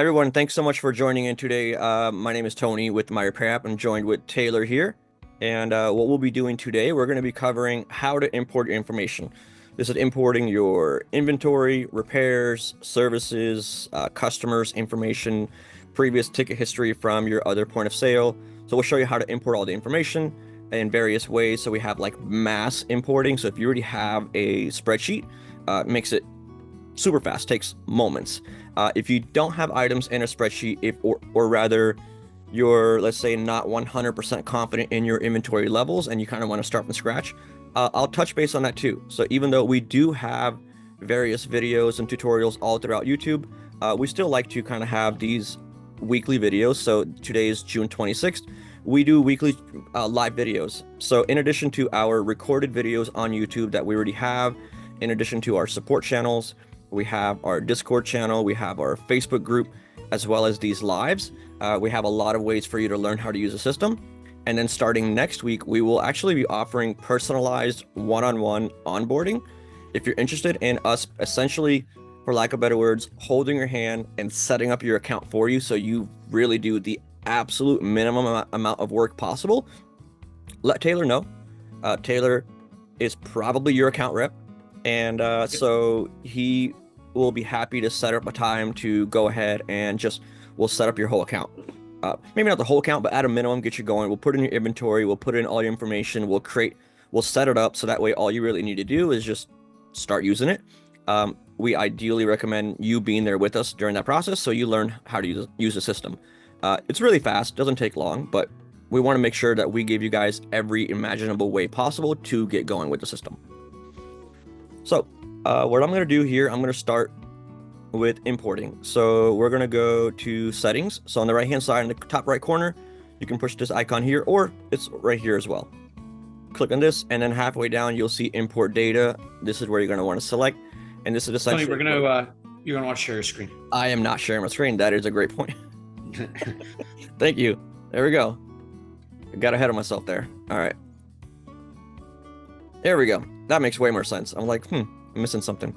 Everyone, thanks so much for joining in today. My name is Tony with MyRepairApp. I'm joined with Taylor here. And what we'll be doing today, we're going to be covering how to import your information. This is importing your inventory, repairs, services, customers, information, previous ticket history from your other point of sale. So we'll show you how to import all the information in various ways. So we have like mass importing. So if you already have a spreadsheet, it makes it super fast, takes moments. If you don't have items in a spreadsheet, or rather you're, let's say, not 100% confident in your inventory levels and you kind of want to start from scratch, I'll touch base on that too. So even though we do have various videos and tutorials all throughout YouTube, we still like to kind of have these weekly videos. So today is June 26th. We do weekly live videos. So in addition to our recorded videos on YouTube that we already have, in addition to our support channels, we have our Discord channel, we have our Facebook group, as well as these lives. We have a lot of ways for you to learn how to use the system. And then starting next week, we will actually be offering personalized one-on-one onboarding. If you're interested in us essentially, for lack of better words, holding your hand and setting up your account for you so you really do the absolute minimum amount of work possible, let Taylor know. Taylor is probably your account rep. And so he will be happy to set up a time to go ahead and we'll set up your whole account. Maybe not the whole account, but at a minimum, get you going. We'll put in your inventory, we'll put in all your information, we'll set it up so that way all you really need to do is just start using it. We ideally recommend you being there with us during that process so you learn how to use the system. It's really fast, doesn't take long, but we want to make sure that we give you guys every imaginable way possible to get going with the system. So what I'm going to do here, I'm going to start with importing. So we're going to go to settings. So on the right hand side in the top right corner, you can push this icon here, or it's right here as well. Click on this, and then halfway down you'll see import data. This is where you're going to want to select, and this is essentially Tony, you're gonna want to share your screen. I am not sharing my screen. That is a great point. Thank you. There we go. I got ahead of myself there. All right. There we go. That makes way more sense. I'm like, I'm missing something.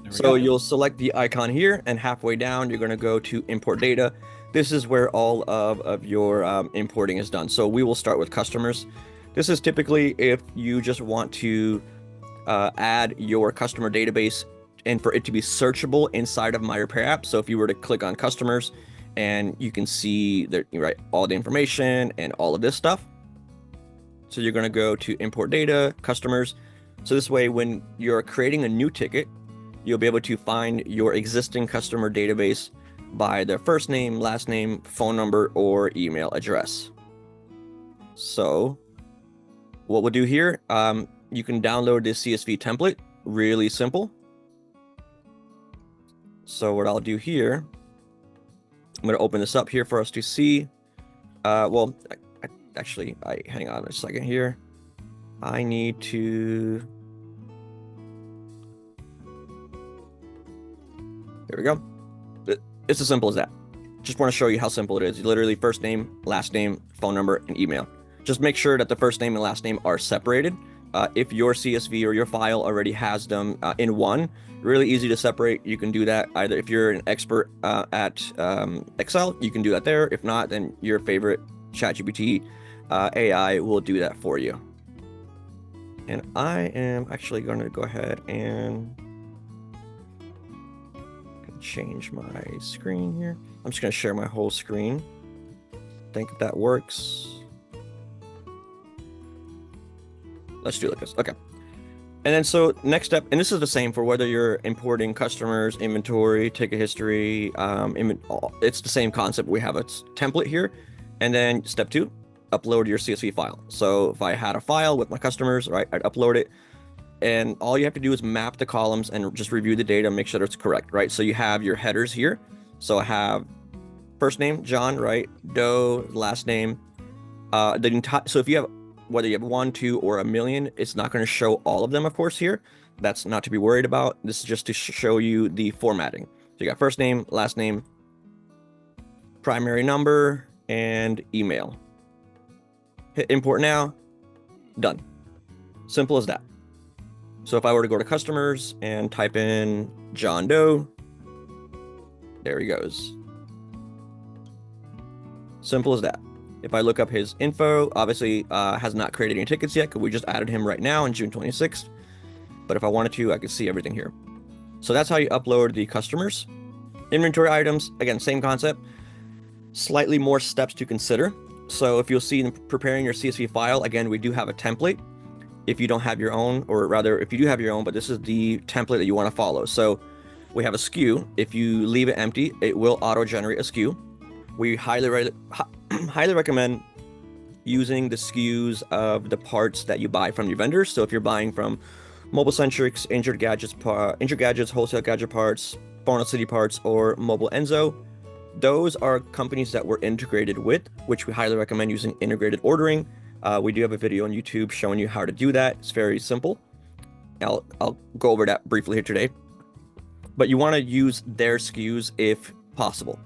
So you'll select the icon here, and halfway down, you're going to go to import data. This is where all of your importing is done. So we will start with customers. This is typically if you just want to add your customer database and for it to be searchable inside of MyRepairApp. So if you were to click on customers and you can see that, right, all the information and all of this stuff. So you're going to go to import data, customers. So this way, when you're creating a new ticket, you'll be able to find your existing customer database by their first name, last name, phone number, or email address. So what we'll do here, you can download this CSV template, really simple. So what I'll do here, I'm going to open this up here for us to see. Well, actually, hang on a second here. I need to, there we go. It's as simple as that. Just want to show you how simple it is. Literally first name, last name, phone number, and email. Just make sure that the first name and last name are separated. If your CSV or your file already has them in one, really easy to separate. You can do that either if you're an expert at Excel, you can do that there. If not, then your favorite ChatGPT AI will do that for you. And I am actually going to go ahead and change my screen here. I'm just going to share my whole screen. I think that works. Let's do it like this. Okay. And then so next step, and this is the same for whether you're importing customers, inventory, ticket history, it's the same concept. We have a template here. And then step 2, upload your CSV file. So if I had a file with my customers, right, I'd upload it, and all you have to do is map the columns and just review the data, make sure it's correct, right? So you have your headers here. So I have first name, John, right? Doe, last name. So if you have, whether you have 1, 2, or a million, it's not going to show all of them, of course, here. That's not to be worried about. This is just to show you the formatting. So you got first name, last name, primary number, and email. Hit import now, done. Simple as that. So if I were to go to customers and type in John Doe, there he goes. Simple as that. If I look up his info, obviously has not created any tickets yet because we just added him right now on June 26th. But if I wanted to, I could see everything here. So that's how you upload the customers. Inventory items, again, same concept, slightly more steps to consider. So if you'll see in preparing your CSV file, again, we do have a template. If you don't have your own, or rather, if you do have your own, but this is the template that you want to follow. So we have a SKU. If you leave it empty, it will auto-generate a SKU. We highly recommend using the SKUs of the parts that you buy from your vendors. So if you're buying from Mobile Centrics, Injured Gadgets, Wholesale Gadget Parts, Fauna City Parts, or Mobile Enzo, those are companies that we're integrated with, which we highly recommend using integrated ordering. We do have a video on YouTube showing you how to do that. It's very simple. I'll go over that briefly here today. But you want to use their SKUs if possible.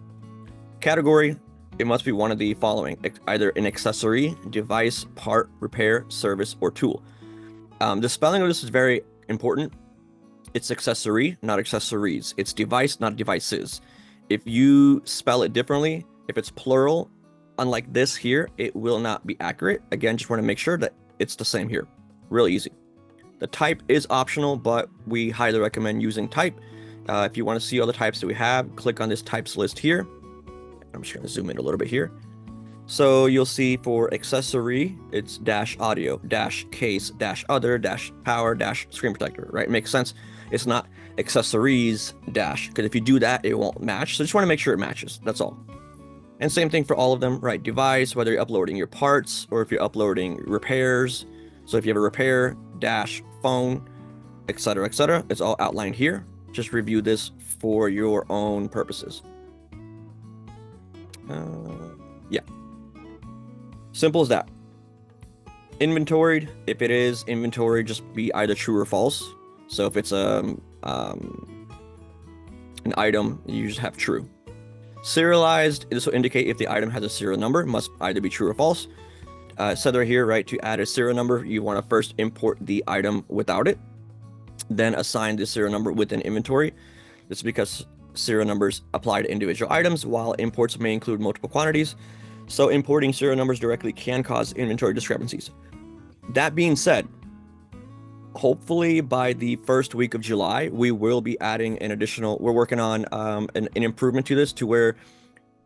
Category, it must be one of the following: either an accessory, device, part, repair, service, or tool. The spelling of this is very important. It's accessory, not accessories. It's device, not devices. If you spell it differently, if it's plural, unlike this here, it will not be accurate. Again, just want to make sure that it's the same here. Really easy. The type is optional, but we highly recommend using type. If you want to see all the types that we have, click on this types list here. I'm just going to zoom in a little bit here. So you'll see for accessory, it's -audio, -case, -other, -power, -screen protector, right? Makes sense. It's not accessories because if you do that, it won't match. So just want to make sure it matches. That's all. And same thing for all of them, right? Device, whether you're uploading your parts or if you're uploading repairs. So if you have a repair, -phone, etc., etc., it's all outlined here. Just review this for your own purposes. Yeah. Simple as that. Inventoried, if it is inventory, just be either true or false. So if it's an item, you just have true. Serialized, this will indicate if the item has a serial number. It must either be true or false. Said right here, right, to add a serial number, you want to first import the item without it, then assign the serial number within inventory. This is because serial numbers apply to individual items, while imports may include multiple quantities. So importing serial numbers directly can cause inventory discrepancies. That being said, hopefully by the first week of July, we will be adding an additional, we're working on an improvement to this to where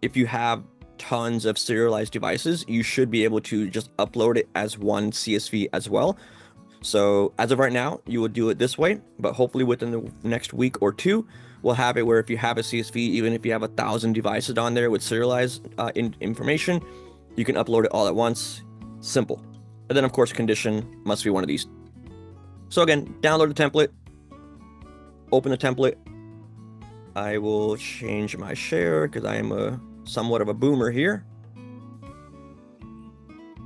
if you have tons of serialized devices, you should be able to just upload it as one CSV as well. So as of right now, you would do it this way, but hopefully within the next week or two, we'll have it where if you have a CSV, even if you have 1,000 devices on there with serialized information, you can upload it all at once. Simple. And then of course, condition must be one of these. So again, download the template, open the template. I will change my share because I am somewhat of a boomer here.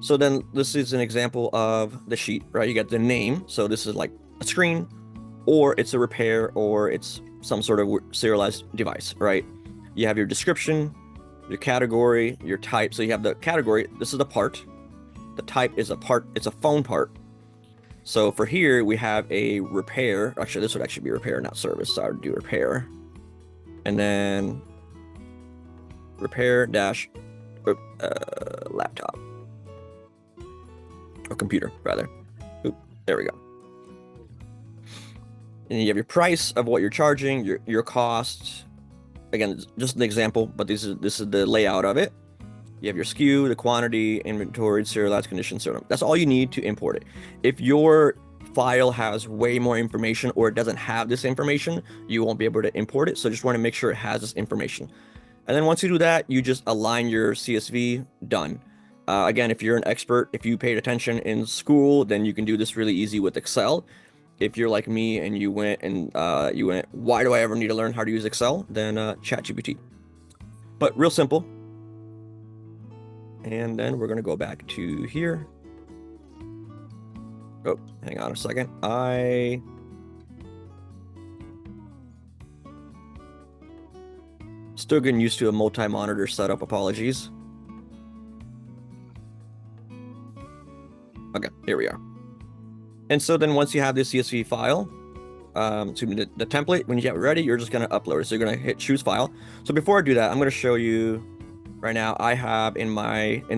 So then this is an example of the sheet, right? You got the name. So this is like a screen, or it's a repair, or it's some sort of serialized device, right? You have your description, your category, your type. So you have the category. This is the part. The type is a part. It's a phone part. So for here, we have a repair. Actually, this would actually be repair, not service. So I would do repair. And then repair dash laptop. Or computer, rather. Oop, there we go. And you have your price of what you're charging, your cost. Again, just an example, but this is the layout of it. You have your SKU, the quantity, inventory, serialized condition, serial. That's all you need to import it. If your file has way more information or it doesn't have this information, you won't be able to import it. So just want to make sure it has this information. And then once you do that, you just align your CSV, done. Again, if you're an expert, if you paid attention in school, then you can do this really easy with Excel. If you're like me and you went, why do I ever need to learn how to use Excel? Then ChatGPT. But real simple. And then we're going to go back to here. Oh, hang on a second. Still getting used to a multi-monitor setup. Apologies. Okay, here we are. And so then once you have this CSV file, the template, when you have it ready, you're just going to upload it. So you're going to hit choose file. So before I do that, I'm going to show you right now I have in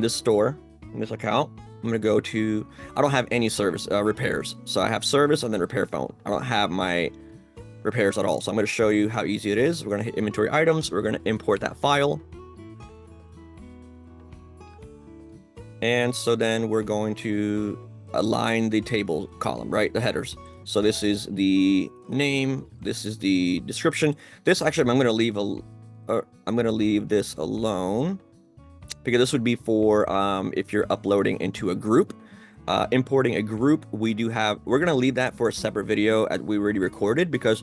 this store, in this account, I'm gonna go to, I don't have any service repairs. So I have service and then repair phone. I don't have my repairs at all. So I'm gonna show you how easy it is. We're gonna hit inventory items. We're gonna import that file. And so then we're going to align the table column, right? The headers. So this is the name. This is the description. This actually, I'm going to leave this alone because this would be for if you're uploading into a group. Importing a group, we're going to leave that for a separate video that we already recorded because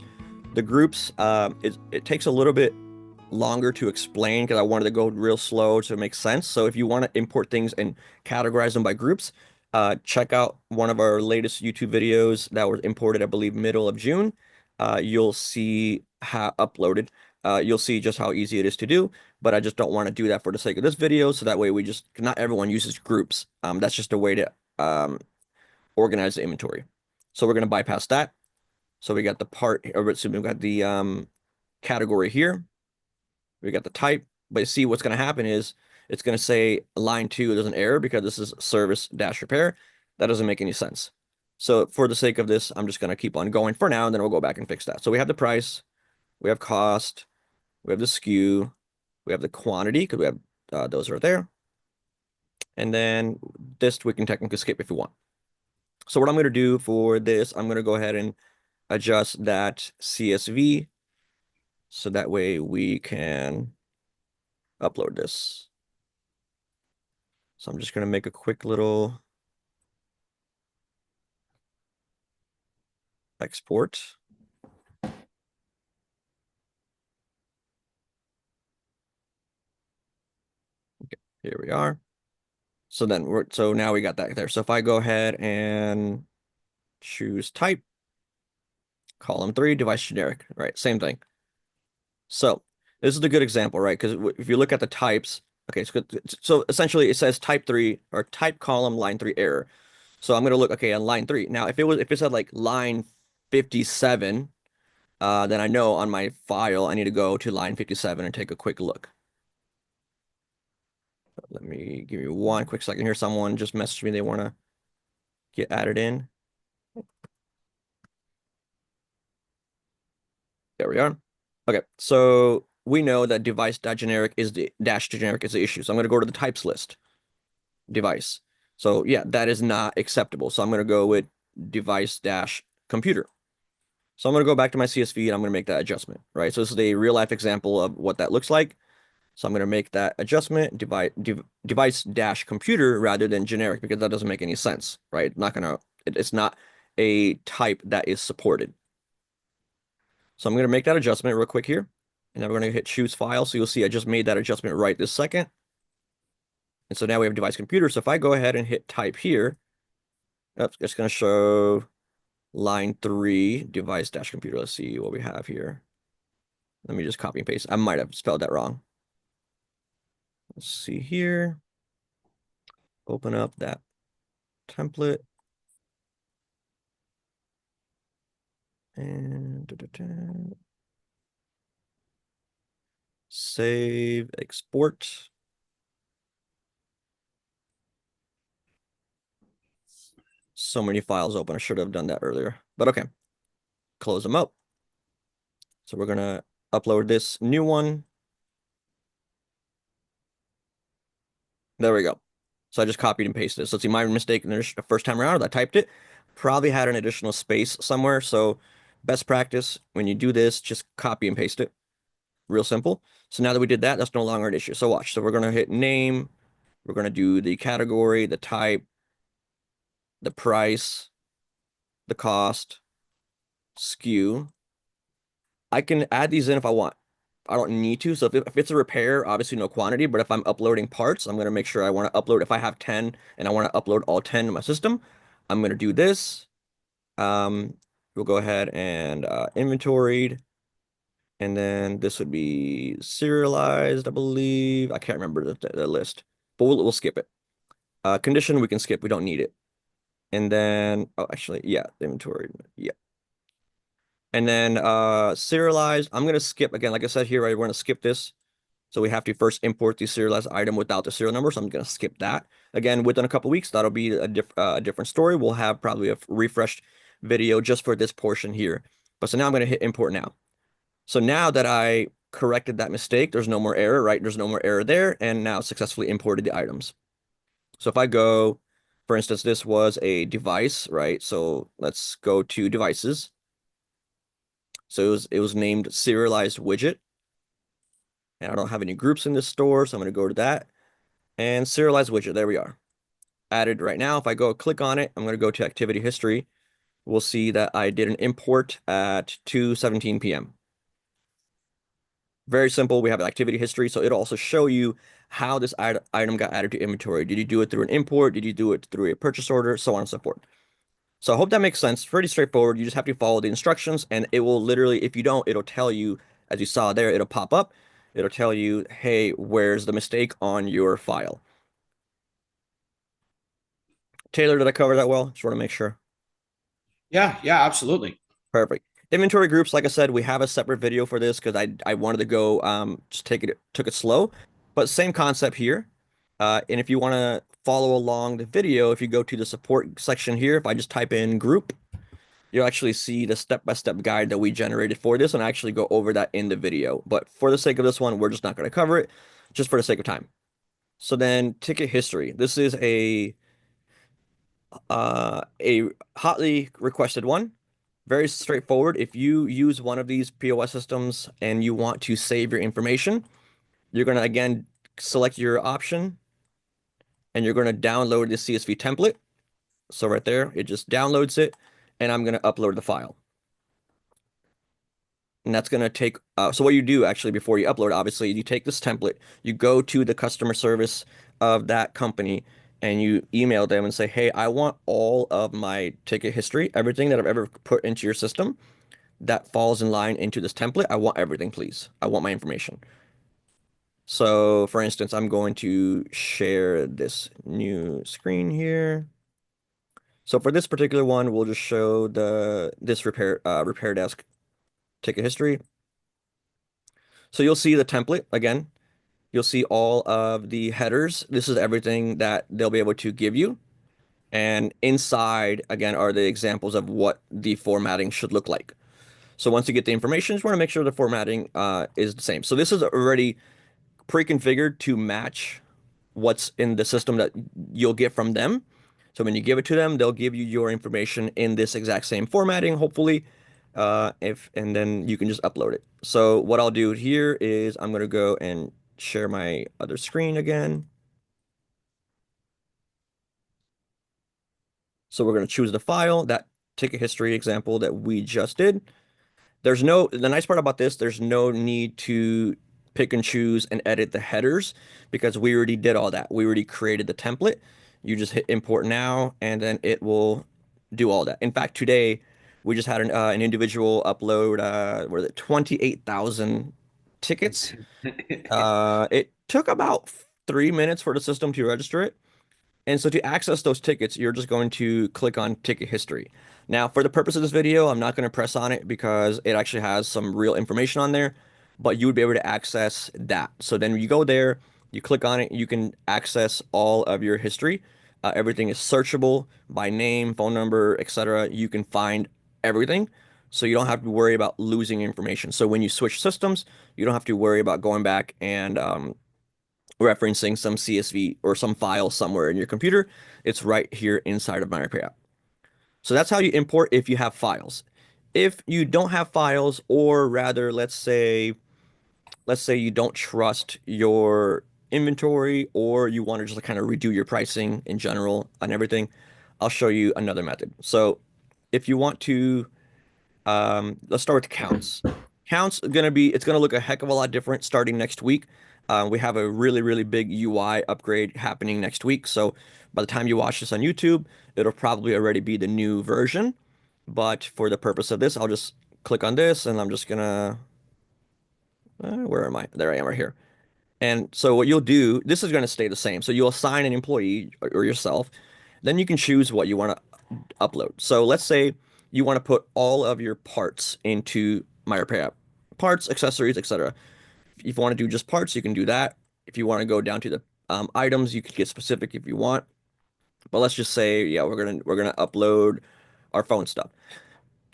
the groups, it takes a little bit longer to explain because I wanted to go real slow to make sense. So if you want to import things and categorize them by groups, check out one of our latest YouTube videos that was imported, I believe, middle of June. You'll see how uploaded. You'll see just how easy it is to do, but I just don't want to do that for the sake of this video. So that way not everyone uses groups. That's just a way to organize the inventory. So we're going to bypass that. So we got the part, or excuse me, we got the category here. We got the type, but see what's going to happen is it's going to say line 2, there's an error because this is service dash repair. That doesn't make any sense. So for the sake of this, I'm just going to keep on going for now, and then we'll go back and fix that. So we have the price, we have cost, we have the SKU, we have the quantity because we have those right there. And then this we can technically skip if we want. So what I'm going to do for this, I'm going to go ahead and adjust that CSV so that way we can upload this. So I'm just going to make a quick little export. Okay, here we are. So then so now we got that there. So if I go ahead and choose type, column 3, device generic, right? Same thing. So this is a good example, right? Because if you look at the types, okay, so essentially it says type 3 or type column line 3 error. So I'm going to look, okay, on line 3. Now, if it said like line 57, then I know on my file I need to go to line 57 and take a quick look. Let me give you one quick second here. Someone just messaged me. They want to get added in. There we are. Okay, so we know that device.generic is the -generic is the issue. So I'm going to go to the types list, device. So yeah, that is not acceptable. So I'm going to go with device-computer. So I'm going to go back to my CSV and I'm going to make that adjustment, right? So this is a real life example of what that looks like. So I'm going to make that adjustment, device-computer rather than generic because that doesn't make any sense, right? It's not a type that is supported. So I'm going to make that adjustment real quick here. And then we're going to hit choose file. So you'll see I just made that adjustment right this second. And so now we have device computer. So if I go ahead and hit type here, it's going to show line 3 device-computer. Let's see what we have here. Let me just copy and paste. I might have spelled that wrong. Let's see here. Open up that template. And save, export. So many files open. I should have done that earlier, but okay. Close them up. So we're going to upload this new one. There we go. So I just copied and pasted it. So see my mistake the first time around, I typed it, probably had an additional space somewhere. So best practice, when you do this, just copy and paste it. Real simple. So now that we did that, that's no longer an issue. So watch. So we're going to hit name. We're going to do the category, the type, the price, the cost, SKU. I can add these in if I want. I don't need to. So if it's a repair, obviously no quantity, but if I'm uploading parts, I'm going to make sure I want to upload. If I have 10 and I want to upload all 10 to my system, I'm going to do this. We'll go ahead and inventoried. And then this would be serialized, I believe. I can't remember the list, but we'll skip it. Condition we can skip. We don't need it. And then, oh, actually, yeah, inventory. Yeah. And then serialized, I'm going to skip again. Like I said here, right, we're going to skip this. So we have to first import the serialized item without the serial number. So I'm going to skip that. Again, within a couple weeks, that'll be a different story. We'll have probably a refreshed video just for this portion here. But so now I'm going to hit import now. So now that I corrected that mistake, there's no more error, right? There's no more error there, and now successfully imported the items. So if I go, for instance, this was a device, right? So let's go to devices. So it was named serialized widget, and I don't have any groups in this store, so I'm going to go to that and serialized widget. There we are. Added right now. If I go click on it, I'm going to go to activity history. We'll see that I did an import at 2:17 p.m. Very simple. We have activity history, so it'll also show you how this item got added to inventory. Did you do it through an import? Did you do it through a purchase order? So on and so forth. So I hope that makes sense. Pretty straightforward. You just have to follow the instructions, and it will literally, if you don't, it'll tell you, as you saw there, it'll pop up. It'll tell you, hey, where's the mistake on your file? Taylor, did I cover that well? Just want to make sure. Yeah, yeah, absolutely. Perfect. Inventory groups, like I said, we have a separate video for this because I wanted to go just took it slow, but same concept here. And if you want to follow along the video, if you go to the support section here, if I just type in group, you'll actually see the step-by-step guide that we generated for this, and I actually go over that in the video. But for the sake of this one, we're just not going to cover it, just for the sake of time. So then ticket history. This is a hotly requested one. Very straightforward. If you use one of these POS systems and you want to save your information, you're going to again select your option and you're going to download the CSV template. So right there, it just downloads it and I'm going to upload the file. And that's going to take, so what you do actually before you upload, obviously, you take this template, you go to the customer service of that company and you email them and say, hey, I want all of my ticket history, everything that I've ever put into your system that falls in line into this template. I want everything, please. I want my information. So for instance, I'm going to share this new screen here. So for this particular one, we'll just show this repair desk ticket history. So you'll see the template again. You'll see all of the headers. This is everything that they'll be able to give you. And inside, again, are the examples of what the formatting should look like. So once you get the information, just want to make sure the formatting is the same. So this is already pre-configured to match what's in the system that you'll get from them. So when you give it to them, they'll give you your information in this exact same formatting, hopefully, and then you can just upload it. So what I'll do here is I'm going to go and share my other screen again. So we're going to choose the file, that ticket history example that we just did. The nice part about this, there's no need to pick and choose and edit the headers because we already did all that. We already created the template. You just hit import now, and then it will do all that. In fact, today we just had an individual upload, what is it, 28,000 tickets. It took about 3 minutes for the system to register it. And so to access those tickets, you're just going to click on ticket history. Now, for the purpose of this video, I'm not going to press on it because it actually has some real information on there, but you would be able to access that. So then you go there, you click on it, you can access all of your history. Everything is searchable by name, phone number, etc. You can find everything. So you don't have to worry about losing information. So when you switch systems, you don't have to worry about going back and referencing some CSV or some file somewhere in your computer. It's right here inside of MyRepairApp. So that's how you import if you have files. If you don't have files, or rather, let's say you don't trust your inventory or you want to just kind of redo your pricing in general on everything, I'll show you another method. So if you want to let's start with counts. Counts it's gonna look a heck of a lot different starting next week. We have a really, really big UI upgrade happening next week. So by the time you watch this on YouTube, it'll probably already be the new version. But for the purpose of this, I'll just click on this and I'm just gonna, where am I? There I am right here. And so what you'll do, this is going to stay the same. So you'll assign an employee or yourself. Then you can choose what you want to upload. So let's say you want to put all of your parts into MyRepairApp, parts, accessories, etc. if you want to do just parts, you can do that. If you want to go down to the items, you could get specific if you want. But let's just say, yeah, we're gonna upload our phone stuff.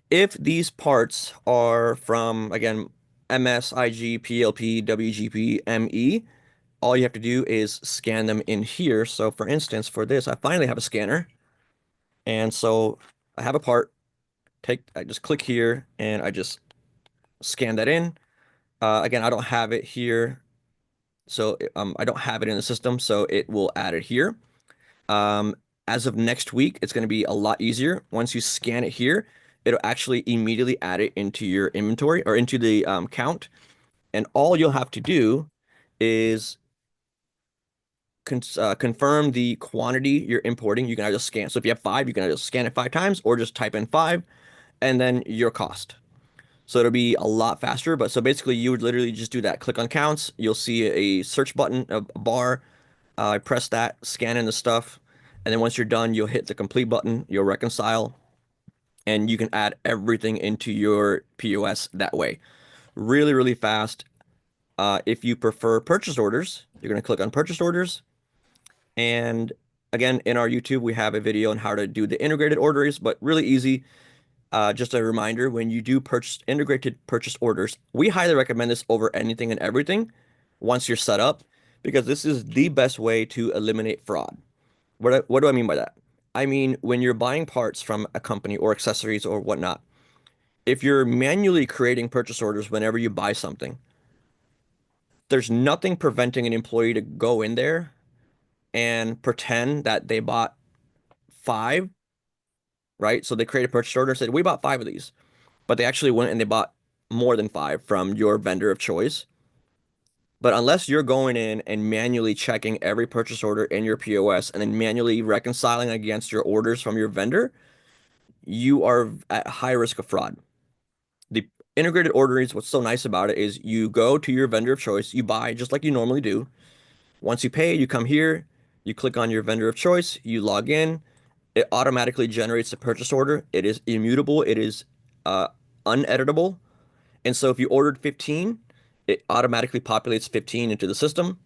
If these parts are from, again, MS, IG, PLP, WGP, ME, all you have to do is scan them in here. So for instance, for this, I finally have a scanner. And so I have a part, I just click here and I just scan that in. Again, I don't have it here. So I don't have it in the system, so it will add it here. Um, as of next week, it's going to be a lot easier. Once you scan it here, it'll actually immediately add it into your inventory or into the count. And all you'll have to do is confirm the quantity you're importing. You can either scan. So if you have five, you can either scan it 5 times or just type in five and then your cost. So it'll be a lot faster. But so basically, you would literally just do that. Click on counts. You'll see a search button, a bar. I press that, scan in the stuff. And then once you're done, you'll hit the complete button. You'll reconcile and you can add everything into your POS that way. Really, really fast. If you prefer purchase orders, you're going to click on purchase orders. And again, in our YouTube, we have a video on how to do the integrated orders, but really easy. Just a reminder, when you do integrated purchase orders, we highly recommend this over anything and everything once you're set up, because this is the best way to eliminate fraud. What do I mean by that? I mean, when you're buying parts from a company or accessories or whatnot, if you're manually creating purchase orders whenever you buy something, there's nothing preventing an employee to go in there and pretend that they bought five, right? So they created a purchase order and said, we bought five of these, but they actually went and they bought more than five from your vendor of choice. But unless you're going in and manually checking every purchase order in your POS and then manually reconciling against your orders from your vendor, you are at high risk of fraud. The integrated ordering, what's so nice about it is you go to your vendor of choice, you buy just like you normally do. Once you pay, you come here, you click on your vendor of choice, you log in, it automatically generates a purchase order. It is immutable, it is uh, uneditable. And so if you ordered 15, it automatically populates 15 into the system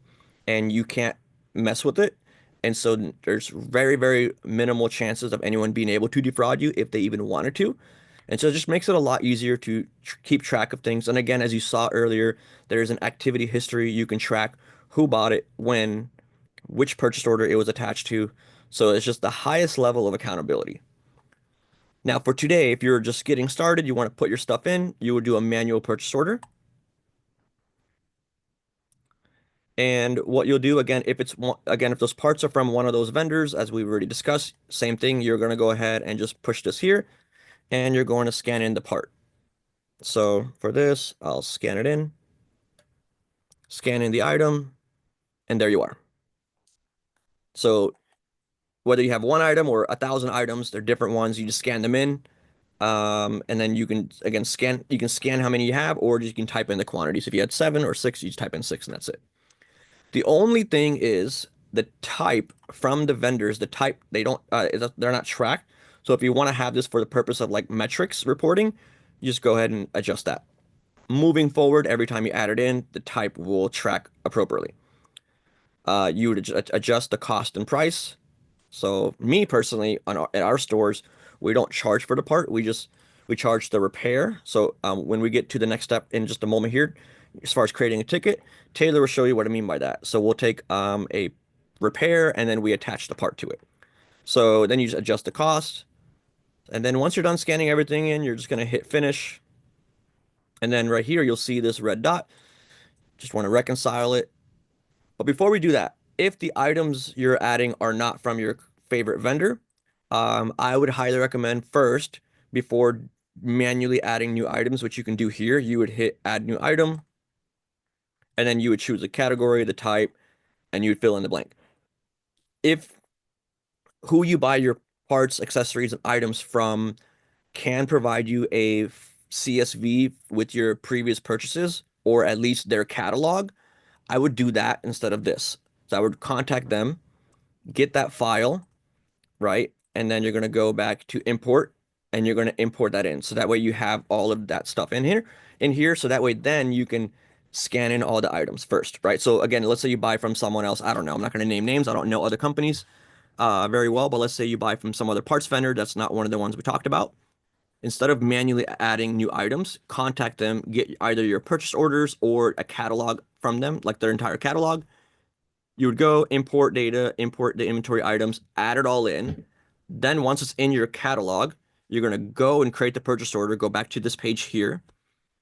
and you can't mess with it. And so there's very, very minimal chances of anyone being able to defraud you if they even wanted to. And so it just makes it a lot easier to keep track of things. And again, as you saw earlier, there's an activity history. You can track who bought it, when, which purchase order it was attached to. So it's just the highest level of accountability. Now, for today, if you're just getting started, you want to put your stuff in, you would do a manual purchase order. And what you'll do, again, if those parts are from one of those vendors, as we've already discussed, same thing, you're going to go ahead and just push this here, and you're going to scan in the part. So for this, I'll scan it in, scan in the item, and there you are. So whether you have one item or 1,000 items, they're different ones. You just scan them in, and then you can again scan how many you have, or you can type in the quantities. If you had 7 or 6, you just type in 6, and that's it. The only thing is the type from the vendors. The type they're not tracked. So if you want to have this for the purpose of like metrics reporting, you just go ahead and adjust that. Moving forward, every time you add it in, the type will track appropriately. You would adjust the cost and price. So me personally, at our stores, we don't charge for the part. We charge the repair. So when we get to the next step in just a moment here, as far as creating a ticket, Taylor will show you what I mean by that. So we'll take a repair and then we attach the part to it. So then you just adjust the cost. And then once you're done scanning everything in, you're just going to hit finish. And then right here, you'll see this red dot. Just want to reconcile it. But before we do that, if the items you're adding are not from your favorite vendor, I would highly recommend first, before manually adding new items, which you can do here, you would hit add new item, and then you would choose the category, the type, and you would fill in the blank. If who you buy your parts, accessories, and items from can provide you a CSV with your previous purchases, or at least their catalog, I would do that instead of this. So I would contact them, get that file, right? And then you're going to go back to import and you're going to import that in. So that way you have all of that stuff in here. So that way then you can scan in all the items first, right? So again, let's say you buy from someone else. I don't know. I'm not going to name names. I don't know other companies very well, but let's say you buy from some other parts vendor that's not one of the ones we talked about. Instead of manually adding new items, contact them, get either your purchase orders or a catalog from them, like their entire catalog. You would go import data, import the inventory items, add it all in. Then once it's in your catalog, you're going to go and create the purchase order, go back to this page here.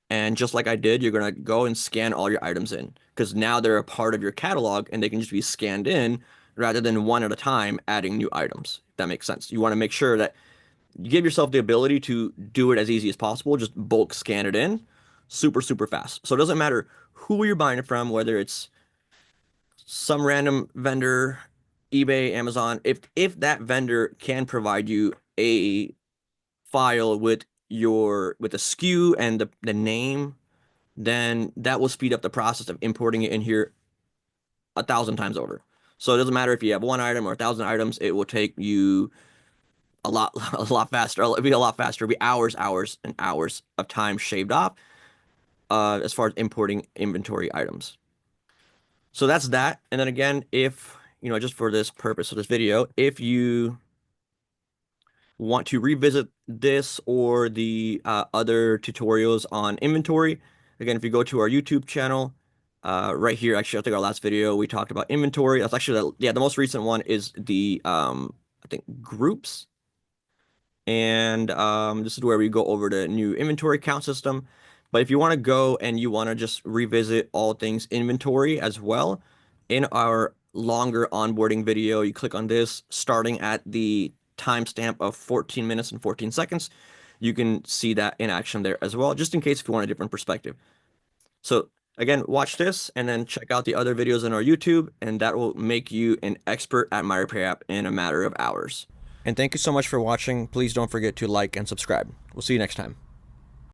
And just like I did, you're going to go and scan all your items in because now they're a part of your catalog and they can just be scanned in rather than one at a time adding new items. If that makes sense. You want to make sure that you give yourself the ability to do it as easy as possible. Just bulk scan it in super, super fast. So it doesn't matter who you're buying it from, whether it's some random vendor, eBay, Amazon. If that vendor can provide you a file with with the SKU and the name, then that will speed up the process of importing it in here 1,000 times over. So it doesn't matter if you have one item or 1,000 items, it will take you a lot a lot faster. It'll be a lot faster. It'll be hours, hours, and hours of time shaved off as far as importing inventory items. So that's that. And then again, if just for this purpose of this video, if you want to revisit this or the other tutorials on inventory, again, if you go to our YouTube channel, right here, actually, I think our last video we talked about inventory. That's actually the most recent one is the I think groups. And this is where we go over the new inventory count system. But if you want to go and you want to just revisit all things inventory as well, in our longer onboarding video, you click on this, starting at the timestamp of 14 minutes and 14 seconds. You can see that in action there as well, just in case if you want a different perspective. So again, watch this and then check out the other videos on our YouTube, and that will make you an expert at MyRepairApp in a matter of hours. And thank you so much for watching. Please don't forget to like and subscribe. We'll see you next time.